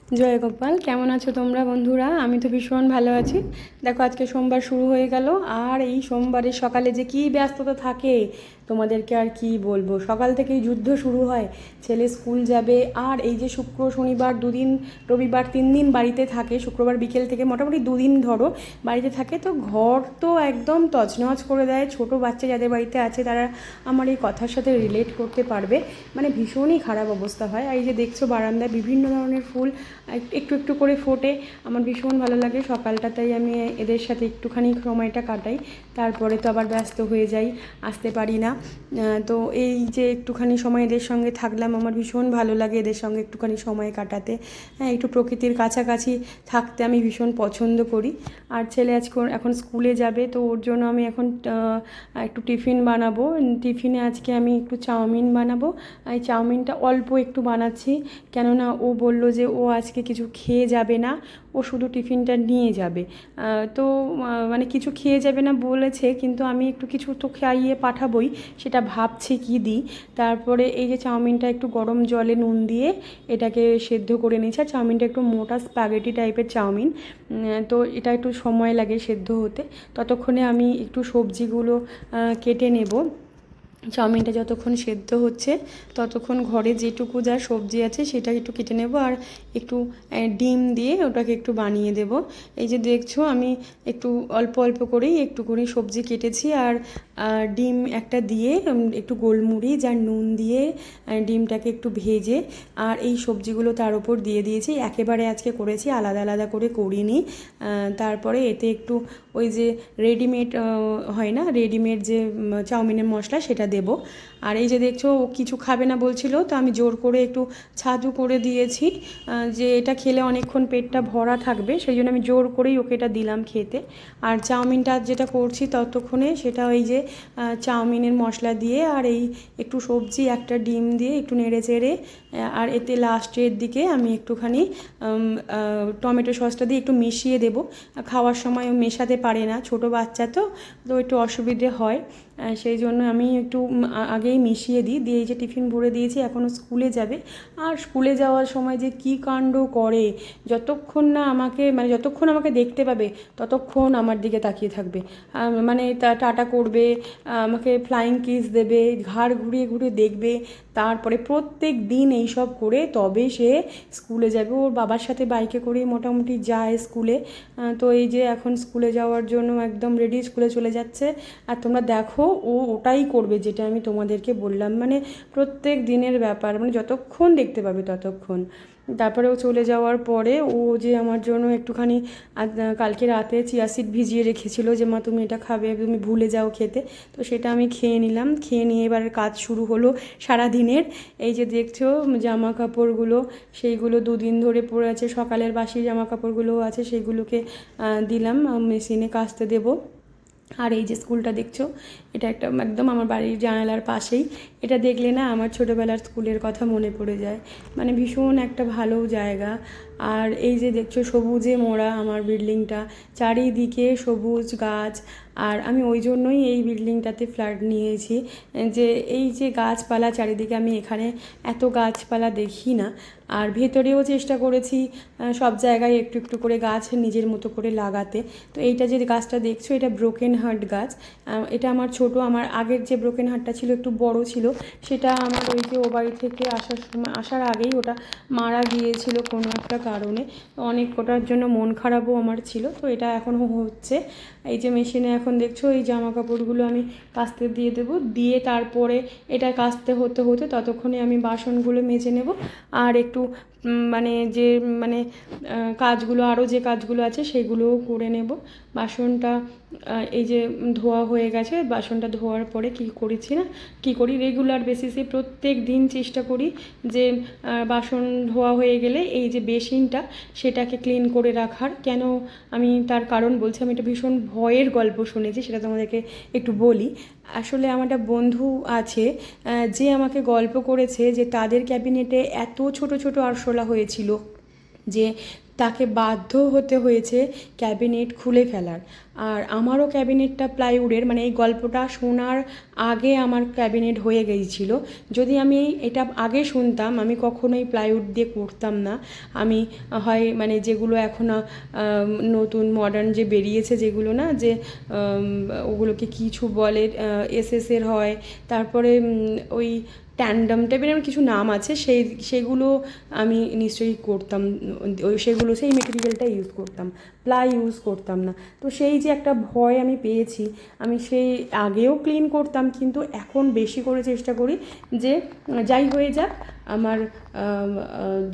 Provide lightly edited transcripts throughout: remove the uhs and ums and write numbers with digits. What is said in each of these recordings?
জয় গোপাল, কেমন আছো তোমরা বন্ধুরা? আমি তো ভীষণ ভালো আছি। দেখো, আজকে সোমবার শুরু হয়ে গেল, আর এই সোমবারের সকালে যে কী ব্যস্ততা থাকে তোমাদেরকে আর কি বলবো। সকাল থেকেই যুদ্ধ শুরু হয়, ছেলে স্কুল যাবে, আর এই যে শুক্র শনিবার দুদিন, রবিবার 3 দিন বাড়িতে থাকে, শুক্রবার বিকেল থেকে মোটামুটি 2 দিন ধরো বাড়িতে থাকে, তো ঘর তো একদম তছনছ করে দেয়। ছোট বাচ্চা যাদের বাড়িতে আছে তারা আমার এই কথার সাথে রিলেট করতে পারবে। মানে ভীষণই খারাপ অবস্থা হয়। আর এই যে দেখছো বারান্দায় বিভিন্ন ধরনের ফুল একটু একটু করে ফোটে, আমার ভীষণ ভালো লাগে সকালটা, তাই আমি এদের সাথে একটুখানি সময়টা কাটাই। তারপরে তো আবার ব্যস্ত হয়ে যাই, আসতে পারি না। তো এই যে একটুখানি সময় এদের সঙ্গে থাকলাম, আমার ভীষণ ভালো লাগে এদের সঙ্গে একটুখানি সময় কাটাতে। হ্যাঁ, একটু প্রকৃতির কাছাকাছি থাকতে আমি ভীষণ পছন্দ করি। আর ছেলে আজকে এখন স্কুলে যাবে, তো ওর জন্য আমি এখন একটু টিফিন বানাবো। টিফিনে আজকে আমি একটু চাউমিন বানাবো। এই চাউমিনটা অল্প একটু বানাচ্ছি, কেননা ও বলল যে ও আজকে কিছু খেয়ে যাবে না, ও শুধু টিফিনটা নিয়ে যাবে। তো মানে কিছু খেয়ে যাবে না বলেছে, কিন্তু আমি একটু কিছু তো খাইয়ে পাঠাবই, সেটা ভাবছি কী দিই। তারপরে এই যে চাউমিনটা একটু গরম জলে নুন দিয়ে এটাকে সেদ্ধ করে নিয়েছি। আর চাউমিনটা একটু মোটা স্প্যাগেটি টাইপের চাউমিন, তো এটা একটু সময় লাগে সেদ্ধ হতে। ততক্ষণে আমি একটু সবজিগুলো কেটে নেব। চাউমিনটা যতক্ষণ সেদ্ধ হচ্ছে ততক্ষণ ঘরে যেটুকু যা সবজি আছে সেটা একটু কেটে নেব, আর একটু ডিম দিয়ে ওটাকে একটু বানিয়ে দেব। এই যে দেখছো আমি একটু অল্প অল্প করেই একটু করে সবজি কেটেছি, আর ডিম একটা দিয়ে একটু গোলমরিচ আর নুন দিয়ে ডিমটাকে একটু ভেজে আর এই সবজিগুলো তার উপর দিয়ে দিয়েছি। একেবারে আজকে করেছি, আলাদা আলাদা করে করিনি। তারপরে এতে একটু ওই যে রেডিমেড হয় না, রেডিমেড যে চাউমিনের মশলা সেটা দেব। আর এই যে দেখছো ও কিছু খাবে না বলছিল, তো আমি জোর করে একটু ছাতু করে দিয়েছি, যে এটা খেলে অনেকক্ষণ পেটটা ভরা থাকবে, সেই জন্য আমি জোর করেই ওকে এটা দিলাম খেতে। আর চাউমিনটা যেটা করছি ততক্ষণে সেটা ওই যে চাউমিনের মশলা দিয়ে আর এই একটু সবজি একটা ডিম দিয়ে একটু নেড়ে চেড়ে, আর এতে লাস্টের দিকে আমি একটুখানি টমেটো সসটা দিয়ে একটু মিশিয়ে দেবো। খাওয়ার সময় মেশাতে পারে না, ছোটো বাচ্চা তো তো একটু অসুবিধে হয়, সেই জন্য আমি একটু আগেই মিশিয়ে দিই। দিয়ে এই যে টিফিন ভরে দিয়েছি, এখনও স্কুলে যাবে। আর স্কুলে যাওয়ার সময় যে কী কাণ্ড করে, যতক্ষণ আমাকে দেখতে পাবে ততক্ষণ আমার দিকে তাকিয়ে থাকবে, মানে টাটা করবে, আমাকে ফ্লাইং কিস দেবে, ঘাড় ঘুরিয়ে ঘুরিয়ে দেখবে। তারপরে প্রত্যেক দিন এইসব করে তবে সে স্কুলে যাবে। ওর বাবার সাথে বাইকে করেই মোটামুটি যায় স্কুলে। তো এই যে এখন স্কুলে যাওয়ার জন্য একদম রেডি, স্কুলে চলে যাচ্ছে। আর তোমরা দেখো ও ওটাই করবে যেটা আমি তোমাদেরকে বললাম, মানে প্রত্যেক দিনের ব্যাপার, মানে যতক্ষণ দেখতে পাবে ততক্ষণ। তারপরে ও চলে যাওয়ার পরে ও যে আমার জন্য একটুখানি কালকে রাতে চিয়া সিড ভিজিয়ে রেখেছিল, যে মা তুমি এটা খাবে, তুমি ভুলে যাও খেতে, তো সেটা আমি খেয়ে নিলাম। খেয়ে নিয়ে এবার কাজ শুরু হলো সারাদিনের। এই যে দেখছো জামা কাপড়গুলো, সেইগুলো 2 দিন ধরে পরে আছে, সকালের বাসি জামা কাপড়গুলোও আছে, সেইগুলোকে দিলাম মেশিনে কাচতে দেবো। আর এই যে স্কুলটা দেখছো, এটা একটা একদম আমার বাড়ির জানালার পাশেই। এটা দেখলে না আমার ছোটোবেলার স্কুলের কথা মনে পড়ে যায়, মানে ভীষণ একটা ভালো জায়গা। আর এই যে দেখছো সবুজে মোড়া আমার বিল্ডিংটা, চারিদিকে সবুজ গাছ। আর আমি ওই জন্যই এই বিল্ডিংটাতে ফ্ল্যাট নিয়েছি, যে এই যে গাছপালা চারিদিকে, আমি এখানে এত গাছপালা দেখি না। আর ভেতরেও চেষ্টা করেছি সব জায়গায় একটু একটু করে গাছ নিজের মতো করে লাগাতে। তো এইটা যে গাছটা দেখছো, এটা ব্রোকেন হার্ট গাছ। এটা আমার ছোট, আমার আগের যে ব্রোকেন হার্টটা ছিল একটু বড় ছিল, সেটা আমার ওই যে ও বাড়ি থেকে আসার আগেই ওটা মারা গিয়েছিল কোনো একটা কারণে। অনেক ওটার জন্য মন খারাপও আমার ছিল। তো এটা এখনও হচ্ছে। এই যে মেশিনে এখন দেখছো এই জামা কাপড়গুলো আমি কাচতে দিয়ে দেবো, দিয়ে তারপরে এটা কাচতে হতে হতে ততক্ষণে আমি বাসনগুলো মেজে নেব। আর একটু মানে কাজগুলো, আরও যে কাজগুলো আছে সেগুলোও করে নেব। বাসনটা এই যে ধোয়া হয়ে গেছে, বাসনটা ধোয়ার পরে কী করি রেগুলার বেসিসে প্রত্যেক দিন চেষ্টা করি যে বাসন ধোয়া হয়ে গেলে এই যে বেসিনটা সেটাকে ক্লিন করে রাখার। কেন আমি তার কারণ বলছি, আমি একটা ভীষণ ভয়ের গল্প শুনেছি, সেটা তোমাদেরকে একটু বলি। আসলে আমার একটা বন্ধু আছে, যে আমাকে গল্প করেছে যে তাদের ক্যাবিনেটে এত ছোট ছোট আরশোলা হয়েছিল যে তাকে বাধ্য হতে হয়েছে ক্যাবিনেট খুলে ফেলার। আর আমারও ক্যাবিনেটটা প্লাইউডের, মানে এই গল্পটা শোনার আগে আমার ক্যাবিনেট হয়ে গিয়েছিল। যদি আমি এটা আগে শুনতাম আমি কখনোই প্লাইউড দিয়ে করতাম না। আমি হয় মানে যেগুলো এখন নতুন মডার্ন যে বেরিয়েছে যেগুলো না, যে ওগুলোকে কিছু বলে এসএসের হয়, তারপরে ওই ট্যান্ডাম টাইপের আমার কিছু নাম আছে, সেগুলো আমি নিশ্চয়ই করতাম, ওই সেগুলো সেই মেটেরিয়ালটা ইউজ করতাম, প্লাই ইউজ করতাম না। তো সেই যে একটা ভয় আমি পেয়েছি, আমি সেই আগেও ক্লিন করতাম, কিন্তু এখন বেশি করে চেষ্টা করি যে যাই হয়ে যাক আমার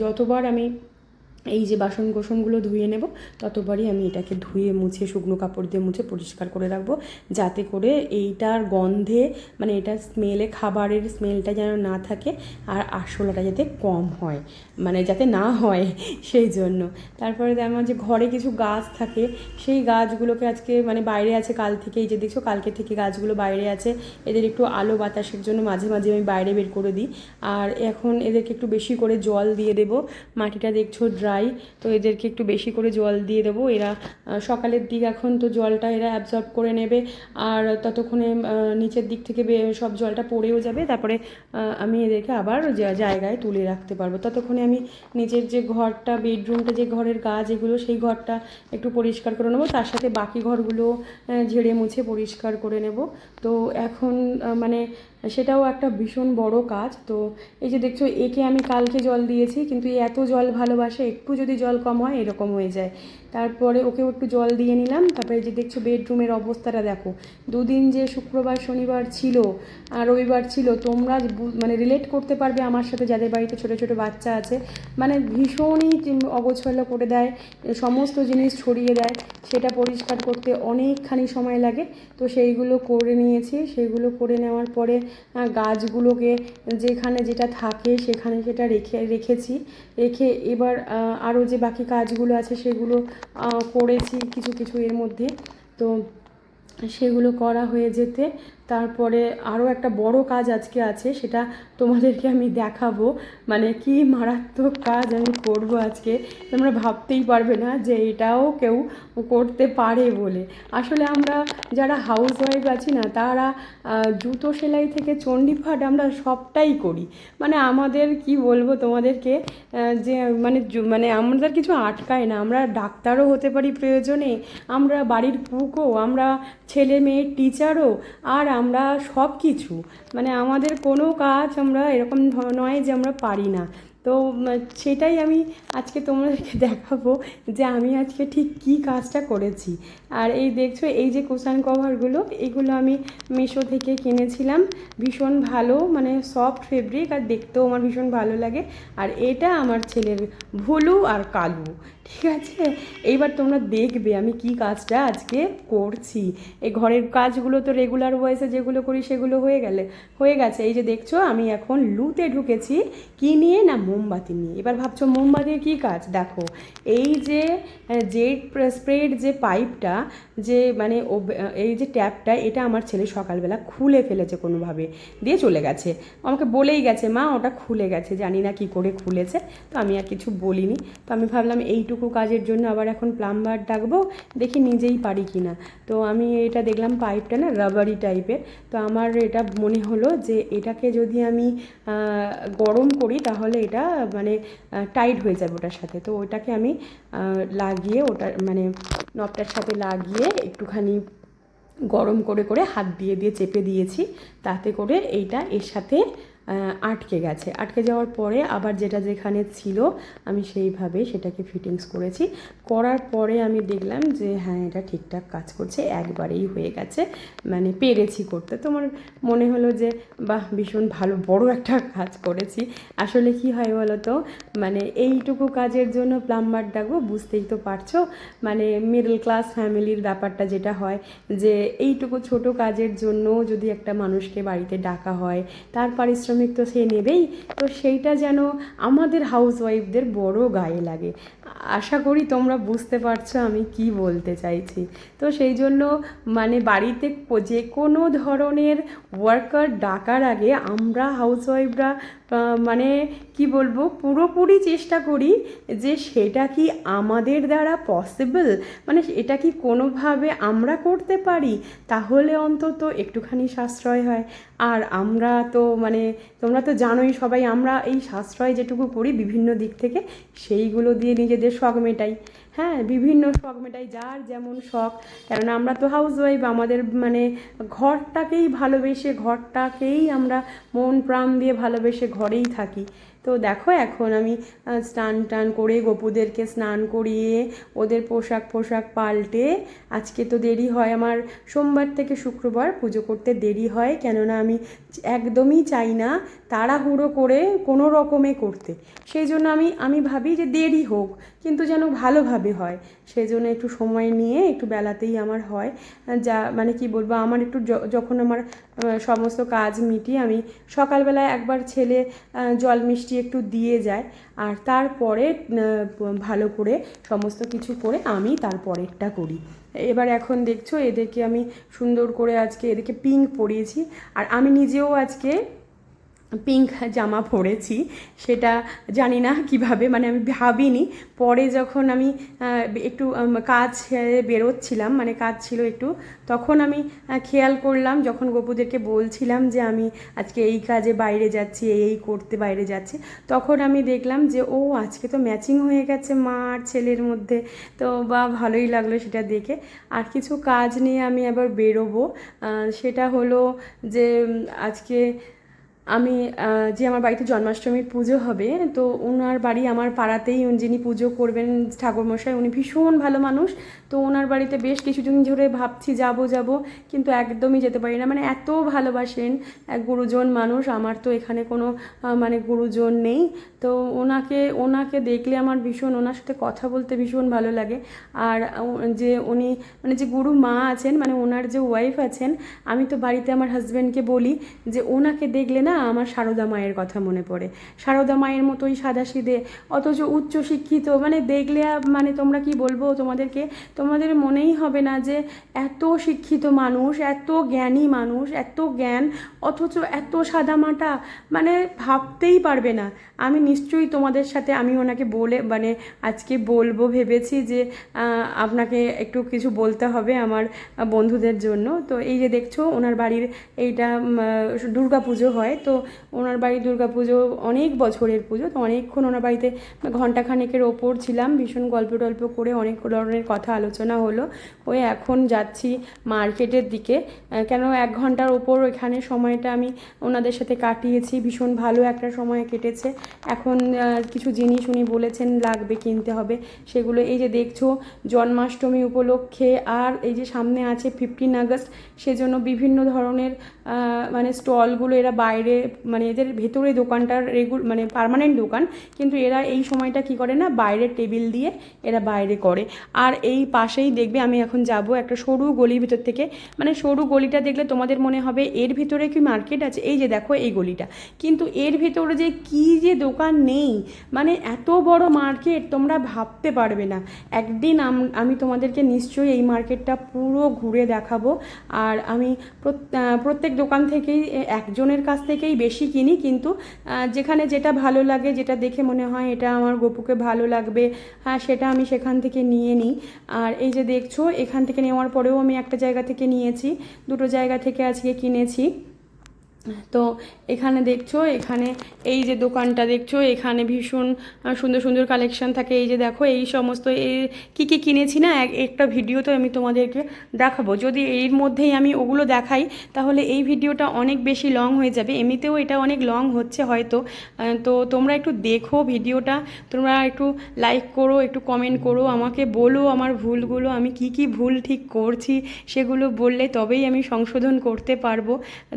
যতবার আমি এই যে বাসন কোসনগুলো ধুয়ে নেব ততবারই আমি এটাকে ধুয়ে মুছে শুকনো কাপড় দিয়ে মুছে পরিষ্কার করে রাখবো, যাতে করে এইটার গন্ধে মানে এটার স্মেলে খাবারের স্মেলটা যেন না থাকে, আর আরশোলাটা যাতে কম হয়, মানে যাতে না হয় সেই জন্য। তারপরে আমার যে ঘরে কিছু গাছ থাকে সেই গাছগুলোকে আজকে মানে বাইরে আছে কাল থেকে, এই যে দেখছো কালকে থেকে গাছগুলো বাইরে আছে, এদের একটু আলো বাতাসের জন্য মাঝে মাঝে আমি বাইরে বের করে দিই। আর এখন এদেরকে একটু বেশি করে জল দিয়ে দেবো, মাটিটা দেখছো ড্রাই, তো এদেরকে একটু বেশি করে জল দিয়ে দেবো। এরা সকালের দিক এখন তো জলটা এরা অ্যাবজর্ব করে নেবে, আর ততক্ষণে নিচের দিক থেকে সব জলটা পড়েও যাবে, তারপরে আমি এদেরকে আবার জায়গায় তুলে রাখতে পারবো। ততক্ষণে আমি নিজের যে ঘরটা বেডরুমটা, যে ঘরের কাজ এগুলো, সেই ঘরটা একটু পরিষ্কার করে নেবো, তার সাথে বাকি ঘরগুলো ঝেড়ে মুছে পরিষ্কার করে নেব। তো এখন মানে সেটাও একটা ভীষণ বড় কাজ। তো এই যে দেখছো একে আমি কালকে জল দিয়েছি, কিন্তু এত জল ভালোবাসে, একটু যদি জল কম হয় এরকম হয়ে যায়। তারপরে ওকেও একটু জল দিয়ে নিলাম। তারপরে যে দেখছো বেডরুমের অবস্থাটা দেখো, দুদিন যে শুক্রবার শনিবার ছিল আর রবিবার ছিল, তোমরা মানে রিলেট করতে পারবে আমার সাথে যাদের বাড়িতে ছোটো ছোটো বাচ্চা আছে, মানে ভীষণই অগোছালো করে দেয়, সমস্ত জিনিস ছড়িয়ে দেয়, সেটা পরিষ্কার করতে অনেকখানি সময় লাগে। তো সেইগুলো করে নিয়েছি, সেইগুলো করে নেওয়ার পরে গাছগুলোকে যেখানে যেটা থাকে সেখানে সেটা রেখেছি, রেখে এবার আরও যে বাকি কাজগুলো আছে সেগুলো করেছি কিছু কিছু এর মধ্যে। তো সেগুলো করা হয়ে যেতে তারপরে আরও একটা বড় কাজ আজকে আছে, সেটা তোমাদেরকে আমি দেখাবো, মানে কি মারাত্মক কাজ আমি করব আজকে, তোমরা ভাবতেই পারবে না যে এটাও কেউ করতে পারে বলে। আসলে আমরা যারা হাউস ওয়াইফ আছি না, তারা জুতো সেলাই থেকে চণ্ডীপাঠ আমরা সবটাই করি, মানে আমাদের কি বলবো তোমাদেরকে, যে মানে আমাদের কিছু আটকায় না, আমরা ডাক্তারও হতে পারি প্রয়োজনে, আমরা বাড়ির কুকও, আমরা ছেলে মেয়ের টিচারও, আর আমরা সব কিছু, মানে আমাদের কোনো কাজ আমরা এরকম নয় যে আমরা পারি না। তো সেটাই আমি আজকে তোমাদেরকে দেখাবো যে আমি আজকে ঠিক কী কাজটা করেছি। আর এই দেখছো এই যে কুশান কভারগুলো, এগুলো আমি মিশো থেকে কিনেছিলাম, ভীষণ ভালো, মানে সফট ফেব্রিক, আর দেখতেও আমার ভীষণ ভালো লাগে। আর এটা আমার ছেলের ভুলু আর কালু, ঠিক আছে। এইবার তোমরা দেখবে আমি কি কাজটা আজকে করছি। এই ঘরের কাজগুলো তো রেগুলার ওয়াইজে যেগুলো করি সেগুলো হয়ে গেছে। এই যে দেখছো আমি এখন লুতে ঢুকেছি, কি নিয়ে না, মোমবাতি নিয়ে। এবার ভাবছো মোমবাতির কী কাজ, দেখো এই যে জেট স্প্রেড যে পাইপটা, যে মানে এই যে ট্যাপটা, এটা আমার ছেলে সকালবেলা খুলে ফেলেছে কোনোভাবে, দিয়ে চলে গেছে, আমাকে বলেই গেছে মা ওটা খুলে গেছে, জানি না কি করে খুলেছে। তো আমি আর কিছু বলিনি। তো আমি ভাবলাম এইটুকু কাজের জন্য আবার এখন প্লাম্বার ডাকবো, দেখি নিজেই পারি কি না। তো আমি এটা দেখলাম পাইপটা না রাবারি টাইপের, তো আমার এটা মনে হলো যে এটাকে যদি আমি গরম করি তাহলে এটা মানে টাইট হয়ে যাবে ওটার সাথে। তো ওটাকে আমি লাগিয়ে ওটা মানে নবটার সাথে লাগিয়ে একটুখানি গরম করে করে হাত দিয়ে দিয়ে চেপে দিয়েছি, তাতে করে এইটা এর সাথে আটকে যাওয়ার পরে আবার যেটা যেখানে ছিল আমি সেইভাবে সেটাকে ফিটিংস করেছি। করার পরে আমি দেখলাম যে হ্যাঁ এটা ঠিকঠাক কাজ করছে, একবারেই হয়ে গেছে, মানে পেরেছি করতে। তো আমার মনে হলো যে বাহ ভীষণ ভালো বড় একটা কাজ করেছি। আসলে কি হয় বলো তো, মানে এইটুকু কাজের জন্য প্লাম্বার ডাকবো, বুঝতেই তো পারছো, মানে মিডল ক্লাস ফ্যামিলির ব্যাপারটা যেটা হয়, যে এইটুকু ছোট কাজের জন্য যদি একটা মানুষকে বাড়িতে ডাকা হয়, তার পারিশ্রমিক তো সে নেবেই। তো সেইটা যেন আমাদের হাউসওয়াইফদের বড় গায়ে লাগে। আশা করি তোমরা বুঝতে পারছো আমি কি বলতে চাইছি। তো সেই জন্য মানে বাড়িতে যে কোনো ধরনের ওয়ার্কার ডাকার আগে আমরা হাউসওয়াইফরা মানে কি বলবো, পুরোপুরি চেষ্টা করি যে সেটা কি আমাদের দ্বারা পসিবল, মানে এটা কি কোনোভাবে আমরা করতে পারি, তাহলে অন্তত একটুখানি সাশ্রয় হয়। আর আমরা তো মানে তোমরা তো জানোই সবাই, আমরা এই সাশ্রয় যেটুকু করি বিভিন্ন দিক থেকে সেইগুলো দিয়ে নিজেদের শখ মেটাই। হ্যাঁ, বিভিন্ন শখ মেটাই, যার যেমন শখ। কেননা আমরা তো হাউসওয়াইফ, আমাদের মানে ঘরটাকেই ভালোবেসে, ঘরটাকেই আমরা মন প্রাণ দিয়ে ভালোবেসে ঘরেই থাকি। তো দেখো এখন আমি স্নান টান করে গপুদেরকে স্নান করিয়ে ওদের পোশাক পাল্টে, আজকে তো দেরি হয় আমার, সোমবার থেকে শুক্রবার পুজো করতে দেরি হয়, কেননা আমি একদমই চাই না তাড়াহুড়ো করে কোনো রকমে করতে। সেই জন্য আমি ভাবি যে দেরি হোক কিন্তু যেন ভালোভাবে হয়, সেই জন্য একটু সময় নিয়ে একটু বেলাতেই আমার হয়। যা মানে কি বলবো, আমার একটু যখন আমার সমস্ত কাজ মিটিয়ে আমি সকালবেলায় একবার ছেলে জল মিষ্টি একটু দিয়ে যায়, আর তারপরে ভালো করে সমস্ত কিছু করে আমি তারপরেরটা করি। এবার এখন দেখছো এদেরকে আমি সুন্দর করে আজকে এদেরকে পিঙ্ক পরিয়েছি, আর আমি নিজেও আজকে পিঙ্ক জামা পরেছি। সেটা জানি না কিভাবে, মানে আমি ভাবিনি, পরে যখন আমি একটু কাজ বেরোচ্ছিলাম, মানে কাজ ছিল একটু, তখন আমি খেয়াল করলাম, যখন গপুদেরকে বলছিলাম যে আমি আজকে এই কাজে বাইরে যাচ্ছি, এই করতে বাইরে যাচ্ছি, তখন আমি দেখলাম যে ও আজকে তো ম্যাচিং হয়ে গেছে মা আর ছেলের মধ্যে। তো বা ভালোই লাগলো সেটা দেখে। আর কিছু কাজ নিয়ে আমি আবার বেরোবো, সেটা হলো যে আজকে আমি যে আমার বাড়িতে জন্মাষ্টমীর পুজো হবে, তো ওনার বাড়ি আমার পাড়াতেই, যিনি পুজো করবেন ঠাকুরমশাই, উনি ভীষণ ভালো মানুষ। তো ওনার বাড়িতে বেশ কিছুদিন ধরে ভাবছি যাব, কিন্তু একদমই যেতে পারি না, মানে এত ভালোবাসেন, এক গুরুজন মানুষ। আমার তো এখানে কোনো মানে গুরুজন নেই। তো ওনাকে দেখলে আমার ভীষণ, ওনার সাথে কথা বলতে ভীষণ ভালো লাগে। আর যে উনি মানে যে গুরু মা আছেন, মানে ওনার যে ওয়াইফ আছেন, আমি তো বাড়িতে আমার হাজব্যান্ডকে বলি যে ওনাকে দেখলে না আমার সারদা মায়ের কথা মনে পড়ে, সারদা মায়ের মতোই সাদাসিধে, অথচ উচ্চশিক্ষিত, মানে দেখলে মানে তোমরা কি বলবো তোমাদেরকে, তোমাদের মনেই হবে না যে এত শিক্ষিত মানুষ, এত জ্ঞানী মানুষ, এত জ্ঞান, অথচ এত সাদামাটা, মানে ভাবতেই পারবে না। আমি নিশ্চয়ই তোমাদের সাথে আমি ওনাকে বলে মানে আজকে বলবো ভেবেছি যে আপনাকে একটু কিছু বলতে হবে আমার বন্ধুদের জন্য। তো এই যে দেখছো ওনার বাড়ির এইটা দুর্গা পুজো হয়, তো ওনার বাড়ির দুর্গা পুজো অনেক বছরের পুজো, তো অনেকক্ষণ ওনার বাড়িতে ঘণ্টাখানেকের ওপর ছিলাম, ভীষণ গল্প টল্প করে অনেক ধরনের কথা আলোচনা হলো। ওই এখন যাচ্ছি মার্কেটের দিকে, কেন 1 ঘন্টার ওপর এখানে সময়টা আমি ওনাদের সাথে কাটিয়েছি, ভীষণ ভালো একটা সময় কেটেছে। এখন কিছু জিনিস উনি বলেছেন লাগবে, কিনতে হবে, সেগুলো এই যে দেখছো জন্মাষ্টমী উপলক্ষে, আর এই যে সামনে আছে 15 আগস্ট, সেজন্য বিভিন্ন ধরনের মানে স্টলগুলো এরা বাইরে, মানে এদের ভেতরে দোকানটার মানে পার্মানেন্ট দোকান, কিন্তু এরা এই সময়টা কি করে না, বাইরে টেবিল দিয়ে এরা বাইরে করে। আর এই পাশেই দেখবে, আমি এখন যাব একটা সরু গলির ভিতর থেকে, মানে সরু গলিটা দেখলে তোমাদের মনে হবে এর ভিতরে কি মার্কেট আছে, এই যে দেখো এই গলিটা, কিন্তু এর ভিতরে যে কি যে দোকান নেই, মানে এত বড় মার্কেট তোমরা ভাবতে পারবে না। একদিন আমি তোমাদেরকে নিশ্চয়ই এই মার্কেটটা পুরো ঘুরে দেখাবো। আর আমি প্রত্যেক দোকান থেকেই একজনের কাছ থেকেই বেশি কিনি, কিন্তু যেখানে যেটা ভালো লাগে, যেটা দেখে মনে হয় এটা আমার গপুকে ভালো লাগবে, হ্যাঁ সেটা আমি সেখান থেকে নিয়ে নিই। আর এই যে দেখছো এখান থেকে নেওয়ার পরেও আমি একটা জায়গা থেকে নিয়েছি, 2টো জায়গা থেকে আজকে কিনেছি। তো এখানে দেখছো, এখানে এই যে দোকানটা দেখছো, এখানে ভীষণ সুন্দর সুন্দর কালেকশন থাকে। এই যে দেখো এই সমস্ত কী কী কিনেছি না, একটা ভিডিওতে আমি তোমাদেরকে দেখাবো। যদি এর মধ্যেই আমি ওগুলো দেখাই তাহলে এই ভিডিওটা অনেক বেশি লং হয়ে যাবে, এমনিতেও এটা অনেক লং হচ্ছে হয়তো। তো তোমরা একটু দেখো ভিডিওটা, তোমরা একটু লাইক করো, একটু কমেন্ট করো, আমাকে বলো আমার ভুলগুলো, আমি কি কি ভুল ঠিক করছি সেগুলো বললে তবেই আমি সংশোধন করতে পারবো।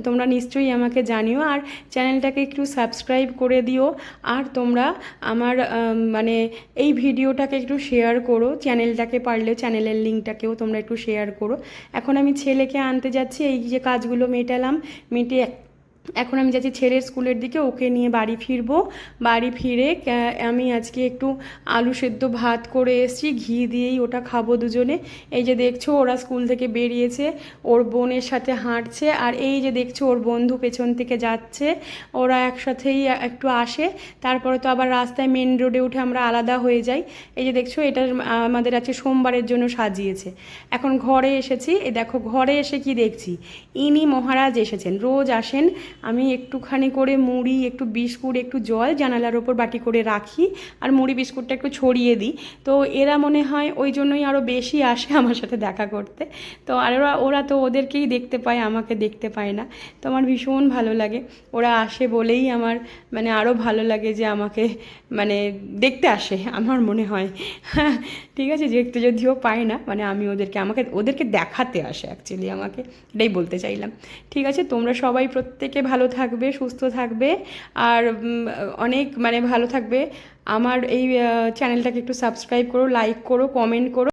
তোমরা নিশ্চয়ই আমাকে জানিও, আর চ্যানেলটাকে একটু সাবস্ক্রাইব করে দিও। আর তোমরা আমার মানে এই ভিডিওটাকে একটু শেয়ার করো, চ্যানেলটাকে পারলে চ্যানেলের লিঙ্কটাকেও তোমরা একটু শেয়ার করো। এখন আমি ছেলেকে আনতে যাচ্ছি, এই যে কাজগুলো মেটালাম, মিটিয়ে এখন আমি যাচ্ছি ছেলের স্কুলের দিকে, ওকে নিয়ে বাড়ি ফিরবো। বাড়ি ফিরে আমি আজকে একটু আলু সেদ্ধ ভাত করে এসেছি, ঘি দিয়েই ওটা খাবো দুজনে। এই যে দেখছো ওরা স্কুল থেকে বেরিয়েছে, ওর বোনের সাথে হাঁটছে, আর এই যে দেখছো ওর বন্ধু পেছন থেকে যাচ্ছে। ওরা একসাথেই একটু আসে, তারপরে তো আবার রাস্তায় মেন রোডে উঠে আমরা আলাদা হয়ে যাই। এই যে দেখছো এটা আমাদের আছে সোমবারের জন্য সাজিয়েছে। এখন ঘরে এসেছি, এই দেখো ঘরে এসে কি দেখছি, ইনি মহারাজ এসেছেন, রোজ আসেন। আমি একটুখানি করে মুড়ি, একটু বিস্কুট, একটু জল জানালার ওপর বাটি করে রাখি, আর মুড়ি বিস্কুটটা একটু ছড়িয়ে দিই। তো এরা মনে হয় ওই জন্যই আরও বেশি আসে আমার সাথে দেখা করতে। তো আর ওরা তো ওদেরকেই দেখতে পায়, আমাকে দেখতে পায় না। তো আমার ভীষণ ভালো লাগে, ওরা আসে বলেই আমার মানে আরও ভালো লাগে যে আমাকে মানে দেখতে আসে, আমার মনে হয়। ঠিক আছে, দেখতে যদিও পায় না, মানে আমি ওদেরকে দেখাতে আসে অ্যাকচুয়ালি, আমাকে এটাই বলতে চাইলাম। ঠিক আছে, তোমরা সবাই প্রত্যেকে ভালো থাকবে, সুস্থ থাকবে, আর অনেক মানে ভালো থাকবে। আমার এই চ্যানেলটাকে একটু সাবস্ক্রাইব করো, লাইক করো, কমেন্ট করো।